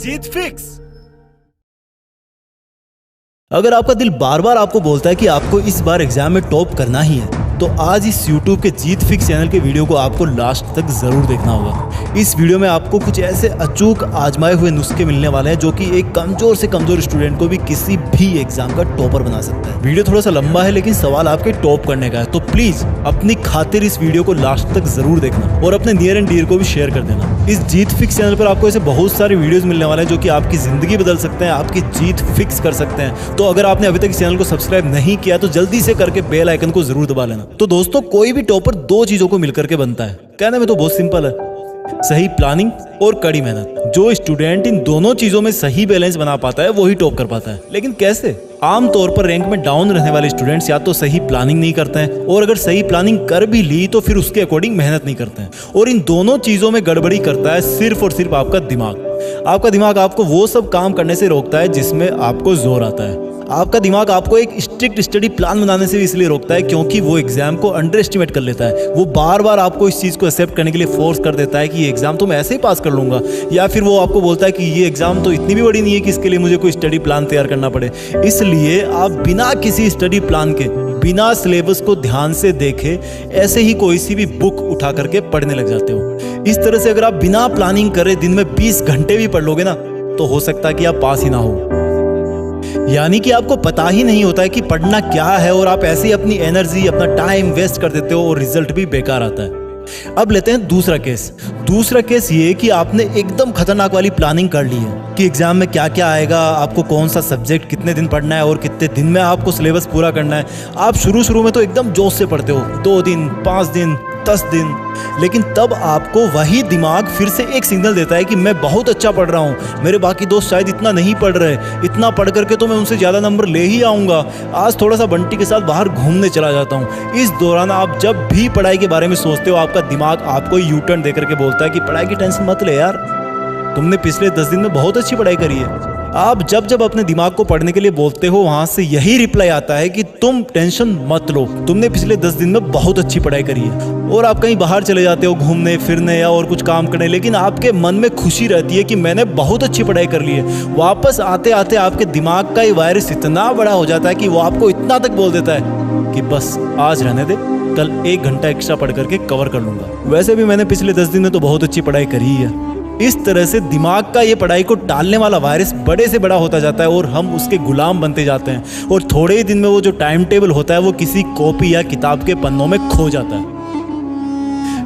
जीत fix. अगर आपका दिल बार बार आपको बोलता है कि आपको इस बार एग्जाम में टॉप करना ही है, तो आज इस YouTube के जीत फिक्स चैनल के वीडियो को आपको लास्ट तक जरूर देखना होगा। इस वीडियो में आपको कुछ ऐसे अचूक आजमाए हुए नुस्खे मिलने वाले हैं जो कि एक कमजोर से कमजोर स्टूडेंट को भी किसी भी एग्जाम का टॉपर बना सकता है। वीडियो थोड़ा सा लंबा है लेकिन सवाल आपके टॉप करने का है, तो प्लीज अपनी खातिर इस वीडियो को लास्ट तक जरूर देखना और अपने नियर एंड डियर को भी शेयर कर देना। इस जीत फिक्स चैनल पर आपको ऐसे बहुत सारे वीडियोस मिलने वाले हैं जो कि आपकी जिंदगी बदल सकते हैं, आपकी जीत फिक्स कर सकते हैं। तो अगर आपने अभी तक इस चैनल को सब्सक्राइब नहीं किया तो जल्दी से करके बेल आइकन को जरूर दबा लेना। तो दोस्तों, कोई भी टॉपर दो चीजों को मिलकर के बनता है। कहने में तो बहुत सिंपल है, सही प्लानिंग और कड़ी मेहनत। जो स्टूडेंट इन दोनों चीजों में सही बैलेंस बना पाता है वही टॉप कर पाता है। लेकिन कैसे? आमतौर पर रैंक में डाउन रहने वाले स्टूडेंट्स या तो सही प्लानिंग नहीं करते हैं, और अगर सही प्लानिंग कर भी ली तो फिर उसके अकॉर्डिंग मेहनत नहीं करते हैं। और इन दोनों चीजों में गड़बड़ी करता है सिर्फ और सिर्फ आपका दिमाग। आपका दिमाग आपको वो सब काम करने से रोकता है जिसमें आपको जोर आता है। आपका दिमाग आपको एक स्ट्रिक्ट स्टडी प्लान बनाने से भी इसलिए रोकता है क्योंकि वो एग्जाम को अंडर एस्टिमेट कर लेता है। वो बार बार आपको इस चीज़ को एक्सेप्ट करने के लिए फोर्स कर देता है कि ये एग्जाम तो मैं ऐसे ही पास कर लूंगा, या फिर वो आपको बोलता है कि ये एग्जाम तो इतनी भी बड़ी नहीं है कि इसके लिए मुझे कोई स्टडी प्लान तैयार करना पड़े। इसलिए आप बिना किसी स्टडी प्लान के, बिना सिलेबस को ध्यान से देखे ऐसे ही कोई सी भी बुक उठा करके पढ़ने लग जाते हो। इस तरह से अगर आप बिना प्लानिंग करे दिन में 20 घंटे भी पढ़ लोगे ना, तो हो सकता है कि आप पास ही ना हो। यानी कि आपको पता ही नहीं होता है कि पढ़ना क्या है, और आप ऐसे ही अपनी एनर्जी, अपना टाइम वेस्ट कर देते हो और रिजल्ट भी बेकार आता है। अब लेते हैं दूसरा केस। दूसरा केस ये कि आपने एकदम खतरनाक वाली प्लानिंग कर ली है कि एग्जाम में क्या क्या आएगा, आपको कौन सा सब्जेक्ट कितने दिन पढ़ना है और कितने दिन में आपको सिलेबस पूरा करना है। आप शुरू में तो एकदम जोश से पढ़ते हो, 2 दिन, 5 दिन, 10 दिन, लेकिन तब आपको वही दिमाग फिर से एक सिग्नल देता है कि मैं बहुत अच्छा पढ़ रहा हूँ, मेरे बाकी दोस्त शायद इतना नहीं पढ़ रहे, इतना पढ़ करके तो मैं उनसे ज़्यादा नंबर ले ही आऊँगा, आज थोड़ा सा बंटी के साथ बाहर घूमने चला जाता हूँ। इस दौरान आप जब भी पढ़ाई के बारे में सोचते हो, आपका दिमाग आपको यू टर्न दे करके बोलता है कि पढ़ाई की टेंशन मत ले यार, तुमने पिछले 10 दिन में बहुत अच्छी पढ़ाई करी है। आप जब अपने दिमाग को पढ़ने के लिए बोलते हो, वहां से यही रिप्लाई आता है कि तुम टेंशन मत लो, तुमने पिछले 10 दिन में बहुत अच्छी पढ़ाई करी है। और आप कहीं बाहर चले जाते हो घूमने फिरने या और कुछ काम करने, लेकिन आपके मन में खुशी रहती है कि मैंने बहुत अच्छी पढ़ाई कर ली है। वापस आते आते आपके दिमाग का ये वायरस इतना बड़ा हो जाता है कि वो आपको इतना तक बोल देता है कि बस आज रहने दे, कल 1 घंटा एक्स्ट्रा पढ़ करके कवर कर लूंगा, वैसे भी मैंने पिछले 10 दिन में तो बहुत अच्छी पढ़ाई करी ही है। इस तरह से दिमाग का ये पढ़ाई को टालने वाला वायरस बड़े से बड़ा होता जाता है और हम उसके गुलाम बनते जाते हैं, और थोड़े ही दिन में वो जो टाइम टेबल होता है वो किसी कॉपी या किताब के पन्नों में खो जाता है।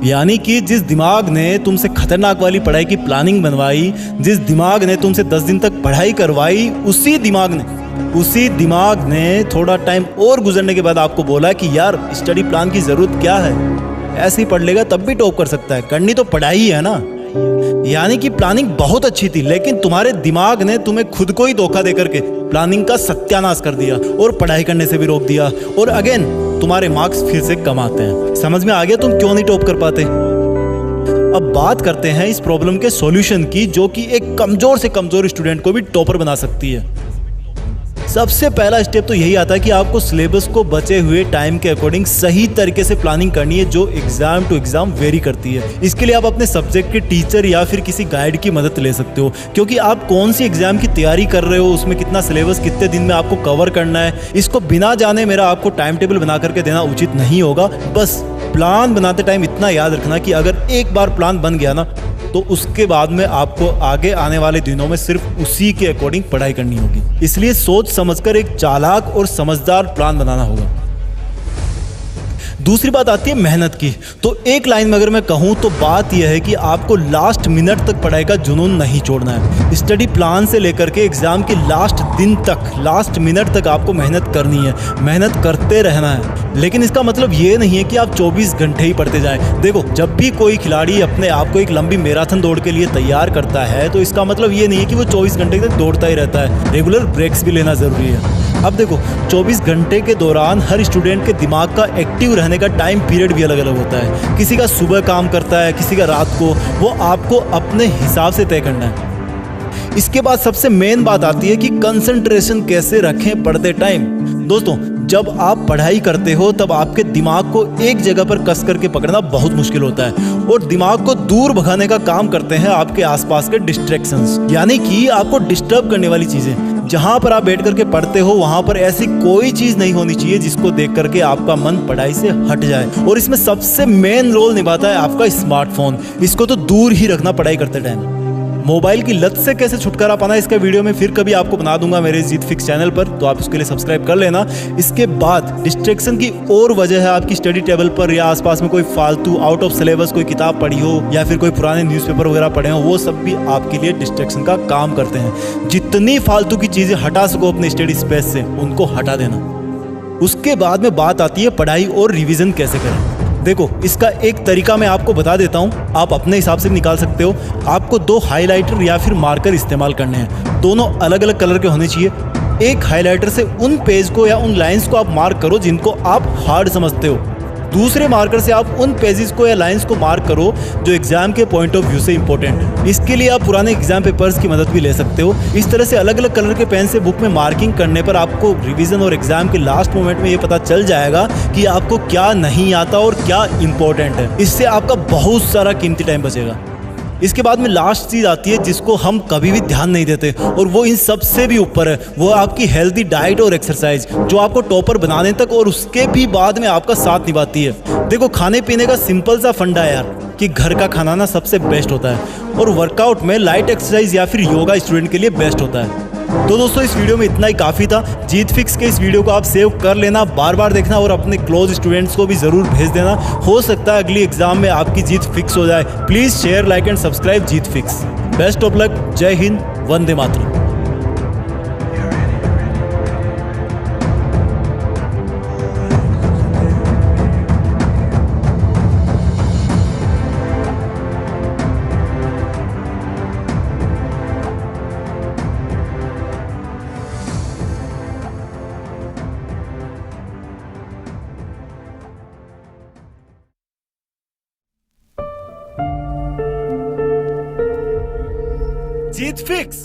यानी कि जिस दिमाग ने तुमसे खतरनाक वाली पढ़ाई की प्लानिंग बनवाई, जिस दिमाग ने तुमसे 10 दिन तक पढ़ाई करवाई, उसी दिमाग ने थोड़ा टाइम और गुजरने के बाद आपको बोला कि यार स्टडी प्लान की जरूरत क्या है, ऐसे ही पढ़ लेगा तब भी टॉप कर सकता है, करनी तो पढ़ाई है ना। यानी कि प्लानिंग बहुत अच्छी थी, लेकिन तुम्हारे दिमाग ने तुम्हें खुद को ही धोखा देकर के प्लानिंग का सत्यानाश कर दिया और पढ़ाई करने से भी रोक दिया, और अगेन तुम्हारे मार्क्स फिर से कम आते हैं। समझ में आ गया तुम क्यों नहीं टॉप कर पाते? अब बात करते हैं इस प्रॉब्लम के सॉल्यूशन की, जो कि एक कमजोर से कमजोर स्टूडेंट को भी टॉपर बना सकती है। सबसे पहला स्टेप तो यही आता है कि आपको सिलेबस को बचे हुए टाइम के अकॉर्डिंग सही तरीके से प्लानिंग करनी है, जो एग्जाम टू एग्जाम वेरी करती है। इसके लिए आप अपने सब्जेक्ट के टीचर या फिर किसी गाइड की मदद ले सकते हो, क्योंकि आप कौन सी एग्जाम की तैयारी कर रहे हो, उसमें कितना सिलेबस कितने दिन में आपको कवर करना है, इसको बिना जाने मेरा आपको टाइम टेबल बना करके देना उचित नहीं होगा। बस प्लान बनाते टाइम इतना याद रखना कि अगर एक बार प्लान बन गया ना, तो उसके बाद में आपको आगे आने वाले दिनों में सिर्फ उसी के अकॉर्डिंग पढ़ाई करनी होगी। इसलिए सोच समझकर एक चालाक और समझदार प्लान बनाना होगा। दूसरी बात आती है मेहनत की। तो एक लाइन में अगर मैं कहूँ तो बात यह है कि आपको लास्ट मिनट तक पढ़ाई का जुनून नहीं छोड़ना है। स्टडी प्लान से लेकर के एग्जाम के लास्ट दिन तक, लास्ट मिनट तक आपको मेहनत करनी है, मेहनत करते रहना है। लेकिन इसका मतलब ये नहीं है कि आप 24 घंटे ही पढ़ते जाएं। देखो, जब भी कोई खिलाड़ी अपने आप को एक लंबी मैराथन दौड़ के लिए तैयार करता है तो इसका मतलब ये नहीं है कि वो 24 घंटे तक दौड़ता ही रहता है, रेगुलर ब्रेक्स भी लेना ज़रूरी है। अब देखो, 24 घंटे के दौरान हर स्टूडेंट के दिमाग का एक्टिव रहने का टाइम पीरियड भी अलग अलग होता है। किसी का सुबह काम करता है, किसी का रात को, वो आपको अपने हिसाब से तय करना है। इसके बाद सबसे मेन बात आती है कि कंसंट्रेशन कैसे रखें पढ़ते टाइम। दोस्तों, जब आप पढ़ाई करते हो तब आपके दिमाग को एक जगह पर कस करके पकड़ना बहुत मुश्किल होता है और दिमाग को दूर भगाने का काम करते हैं आपके आसपास के डिस्ट्रैक्शंस, यानी कि आपको डिस्टर्ब करने वाली चीजें। जहां पर आप बैठ करके पढ़ते हो वहां पर ऐसी कोई चीज नहीं होनी चाहिए जिसको देख करके आपका मन पढ़ाई से हट जाए। और इसमें सबसे मेन रोल निभाता है आपका स्मार्टफोन। इसको तो दूर ही रखना पढ़ाई करते टाइम। मोबाइल की लत से कैसे छुटकारा पाना, इसका वीडियो मैं फिर कभी आपको बना दूंगा मेरे जीत फिक्स चैनल पर, तो आप उसके लिए सब्सक्राइब कर लेना। इसके बाद डिस्ट्रैक्शन की और वजह है आपकी स्टडी टेबल पर या आसपास में कोई फालतू आउट ऑफ सिलेबस कोई किताब पढ़ी हो या फिर कोई पुराने न्यूज़पेपर वगैरह पढ़े हो, वो सब भी आपके लिए डिस्ट्रैक्शन का काम करते हैं। जितनी फालतू की चीजें हटा सको अपने स्टडी स्पेस से उनको हटा देना। उसके बाद में बात आती है पढ़ाई और रिविजन कैसे करें। देखो, इसका एक तरीका मैं आपको बता देता हूँ, आप अपने हिसाब से निकाल सकते हो। आपको 2 हाइलाइटर या फिर मार्कर इस्तेमाल करने हैं। दोनों अलग अलग कलर के होने चाहिए। एक हाइलाइटर से उन पेज को या उन लाइंस को आप मार्क करो जिनको आप हार्ड समझते हो। दूसरे मार्कर से आप उन पेजेस को या लाइंस को मार्क करो जो एग्जाम के पॉइंट ऑफ व्यू से इंपॉर्टेंट है। इसके लिए आप पुराने एग्जाम पेपर्स की मदद भी ले सकते हो। इस तरह से अलग अलग कलर के पेन से बुक में मार्किंग करने पर आपको रिवीजन और एग्जाम के लास्ट मोमेंट में ये पता चल जाएगा कि आपको क्या नहीं आता और क्या इंपॉर्टेंट है। इससे आपका बहुत सारा कीमती टाइम बचेगा। इसके बाद में लास्ट चीज आती है जिसको हम कभी भी ध्यान नहीं देते और वो इन सबसे भी ऊपर है, वो आपकी हेल्दी डाइट और एक्सरसाइज, जो आपको टॉपर बनाने तक और उसके भी बाद में आपका साथ निभाती है। देखो, खाने पीने का सिंपल सा फंडा है यार कि घर का खाना ना सबसे बेस्ट होता है और वर्कआउट में लाइट एक्सरसाइज या फिर योगा स्टूडेंट के लिए बेस्ट होता है। तो दोस्तों, इस वीडियो में इतना ही काफ़ी था। जीत फिक्स के इस वीडियो को आप सेव कर लेना, बार बार देखना और अपने क्लोज स्टूडेंट्स को भी ज़रूर भेज देना। हो सकता है अगली एग्जाम में आपकी जीत फिक्स हो जाए। Please share, like and subscribe Jeet fix. Best of luck. जय हिंद, वंदे मातरम। जीत फिक्स।